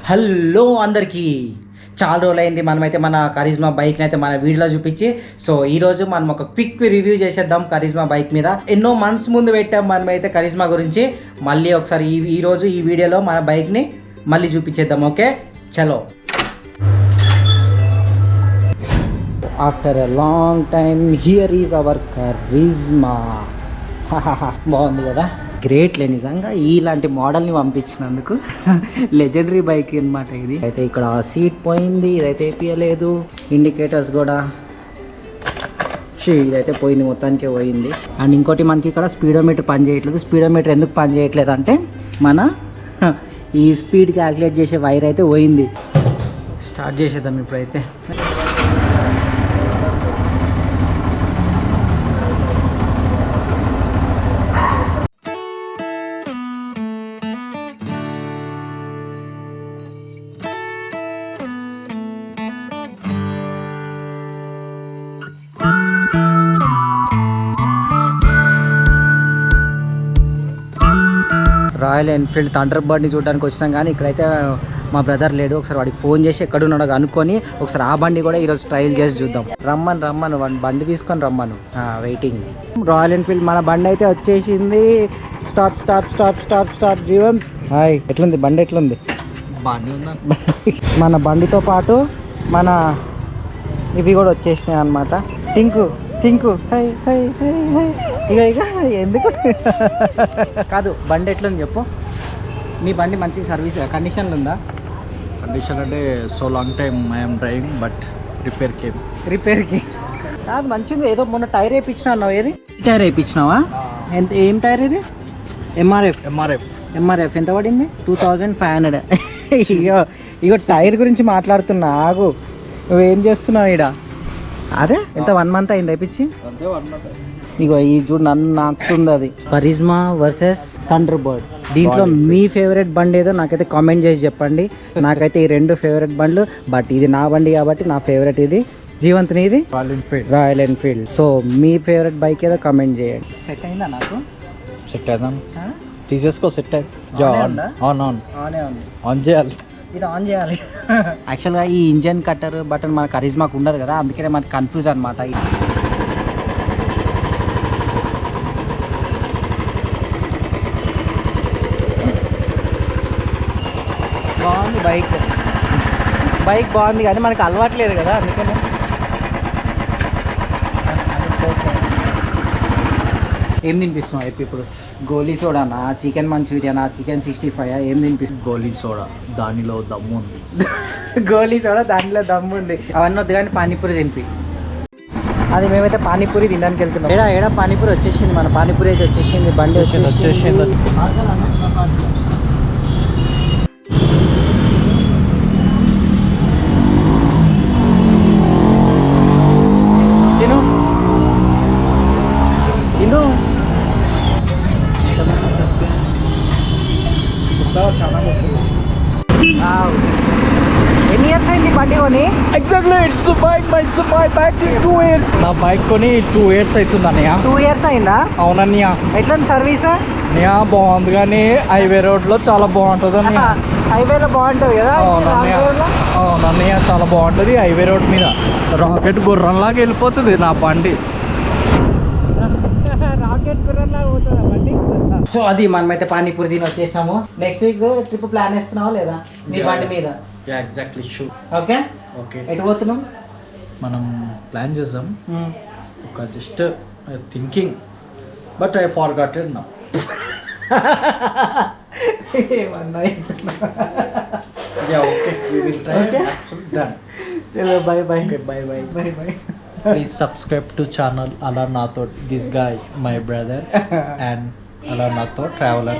Hello అందరికీ చాలా రోజులైంది మనమైతే మన కరిజ్మా బైక్ని అయితే మన వీడియోలో చూపించి. సో ఈరోజు మనం ఒక క్విక్ రివ్యూ చేసేద్దాం కరిజ్మా బైక్ మీద. ఎన్నో మంత్స్ ముందు పెట్టాం మనమైతే కరిజ్మా గురించి. మళ్ళీ ఒకసారి ఈరోజు ఈ వీడియోలో మన బైక్ని మళ్ళీ చూపించేద్దాం. ఓకే చలో. After a long time here is our Karizma. బాగుంది కదా, గ్రేట్లే నిజంగా ఇలాంటి మోడల్ని పంపించినందుకు. లెజెండరీ బైక్ అనమాట ఇది. అయితే ఇక్కడ సీట్ పోయింది, ఇదైతే ఏపీయలేదు. ఇండికేటర్స్ కూడా ఇదైతే పోయింది, మొత్తానికే పోయింది. అండ్ ఇంకోటి మనకి ఇక్కడ స్పీడోమీటర్ పని చేయట్లేదు. స్పీడోమీటర్ ఎందుకు పని చేయట్లేదు అంటే మన ఈ స్పీడ్ క్యాల్కులేట్ చేసే వైర్ అయితే పోయింది. స్టార్ట్ చేసేద్దాం ఇప్పుడైతే. రాయల్ ఎన్ఫీల్డ్ థండర్బర్డ్ని చూడడానికి వచ్చినాం, కానీ ఇక్కడైతే మా బ్రదర్ లేడు. ఒకసారి వాడికి ఫోన్ చేసి ఎక్కడున్నాడో అనుకొని ఒకసారి ఆ బండి కూడా ఈరోజు ట్రయల్ చేసి చూద్దాం. రమ్మను బండి తీసుకొని రమ్మను. వెయిటింగ్. రాయల్ ఎన్ఫీల్డ్ మన బండి అయితే వచ్చేసింది. స్టాప్ జీవన్. హాయ్, ఎట్లుంది బండి? ఎట్లుంది బండి? మన బండితో పాటు మన ఇవి కూడా వచ్చేసినాయి అన్నమాట. Tinku high high high high. ఇక ఎందుకు కాదు, బండి ఎట్లుంది చెప్పు. మీ బండి మంచి సర్వీస్ కండిషన్లు ఉందా? కండిషన్ అంటే so long time I'm driving, but రిపేర్కి కాదు, మంచిగా. ఏదో మొన్న టైర్ వేయించినా అన్నావు. ఏది టైర్ వేయించినావా? ఏం టైర్ ఇది? ఎంఆర్ఎఫ్ ఎంత పడింది? 2500. ఇగో టైర్ గురించి మాట్లాడుతున్నా, ఆగు. నువ్వేం చేస్తున్నావు ఈడ? అదే ఎంత 1 month అయింది అయిపించి? ఇగో ఈ చూడు, నన్ను నాకుతుంది అది. Karizma versus Thunderbird. దీంట్లో మీ ఫేవరెట్ బండి ఏదో నాకైతే కామెంట్ చేసి చెప్పండి. నాకైతే ఈ 2 ఫేవరెట్ బండ్లు, బట్ ఇది నా బండి కాబట్టి నా ఫేవరెట్ ఇది. జీవంత్ని ఇది రాయల్ ఎన్ఫీల్డ్. సో మీ ఫేవరెట్ బైక్ ఏదో కామెంట్ చేయండి. సెట్ అయిందా? నాకు సెట్ అయినా తీసేసుకో. సెట్ అయింది. ఆన్ చేయాలి. ఇది ఆన్ చేయాలి. యాక్చువల్గా ఈ ఇంజన్ కట్టర్ బటన్ మన కరిజ్మాకు ఉండదు కదా, అందుకనే మనకి కన్ఫ్యూజ్ అనమాట. బాగుంది బైక్ బాగుంది, కానీ మనకు అలవాట్లేదు కదా, అందుకనే. ఏం తినిపిస్తున్నావు అయితే ఇప్పుడు? గోలీ సోడానా, చికెన్ మంచూరియానా, చికెన్ 65? ఏం తినిపిస్తుంది? గోలీ సోడా, దానిలో దమ్ము ఉంది. గోలీ సోడా దానిలో దమ్ము ఉంది. అవన్నీ వద్దు, కానీ పానీపూరి తినిపి. అది మేమైతే పానీపూరి తినడానికి వెళ్తున్నాం. ఏడా పానీపూరి వచ్చేసింది. మన పానీపూరి అయితే వచ్చేసింది. బండి వచ్చేసింది. ఎన్ని ఇయర్స్ అయింది బండి కొని? Exactly, it's my bike 2 years. నా బైక్ కొని 2 years అవుతుంది అన్నయ్య. 2 years అయిందా? అవునన్నయ్య. ఎట్లా సర్వీస్? అన్నయ్య బాగుంది, కానీ హైవే రోడ్లో చాలా బాగుంటుంది అన్నయ్య. హైవేలో బాగుంటుంది కదా? అవునన్నయ్య, చాలా బాగుంటుంది హైవే రోడ్ మీద. రాకెట్ గుర్రంలాగా వెళ్ళిపోతుంది నా బండి. రాకెట్ గుర్రంలాగా పోతుంది బండి. సో అది మనమైతే పానీపూరి తిని వచ్చేసినాము. నెక్స్ట్ వీక్ ట్రిప్ ప్లాన్ వేస్తున్నావా లేదా నీ బండి మీద? Exactly sure. ఓకే. ఎటు పోతున్నాం? మనం ప్లాన్ చేద్దాం. ఒక just thinking, but I forgotted now. Bye. Please subscribe to channel Ala Natho. This guy, my brother, and Ala Natho Traveler.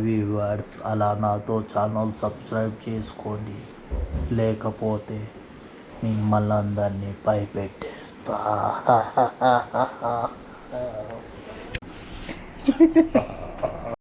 Viewers, Ala Natho channel subscribe చేసుకోండి, లేకపోతే మిమ్మల్ని అందరినీ పై పెట్టేస్తా.